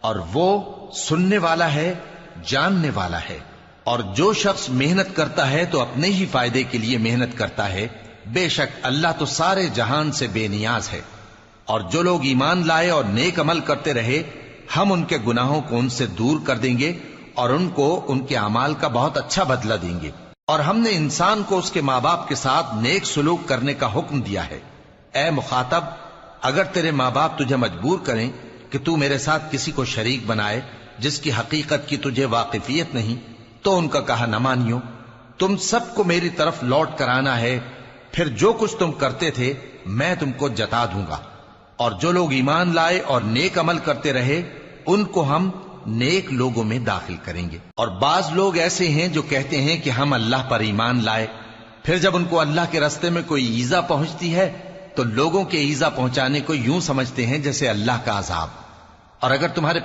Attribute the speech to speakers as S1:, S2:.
S1: اور وہ سننے والا ہے، جاننے والا ہے۔ اور جو شخص محنت کرتا ہے تو اپنے ہی فائدے کے لیے محنت کرتا ہے، بے شک اللہ تو سارے جہان سے بے نیاز ہے۔ اور جو لوگ ایمان لائے اور نیک عمل کرتے رہے، ہم ان کے گناہوں کو ان سے دور کر دیں گے اور ان کو ان کے اعمال کا بہت اچھا بدلہ دیں گے۔ اور ہم نے انسان کو اس کے ماں باپ کے ساتھ نیک سلوک کرنے کا حکم دیا ہے۔ اے مخاطب، اگر تیرے ماں باپ تجھے مجبور کریں کہ تو میرے ساتھ کسی کو شریک بنائے جس کی حقیقت کی تجھے واقفیت نہیں، تو ان کا کہا نہ مانیو۔ تم سب کو میری طرف لوٹ کر آنا ہے، پھر جو کچھ تم کرتے تھے میں تم کو جتا دوں گا۔ اور جو لوگ ایمان لائے اور نیک عمل کرتے رہے، ان کو ہم نیک لوگوں میں داخل کریں گے۔ اور بعض لوگ ایسے ہیں جو کہتے ہیں کہ ہم اللہ پر ایمان لائے، پھر جب ان کو اللہ کے رستے میں کوئی ایذا پہنچتی ہے تو لوگوں کے ایذا پہنچانے کو یوں سمجھتے ہیں جیسے اللہ کا عذاب۔ اور اگر تمہارے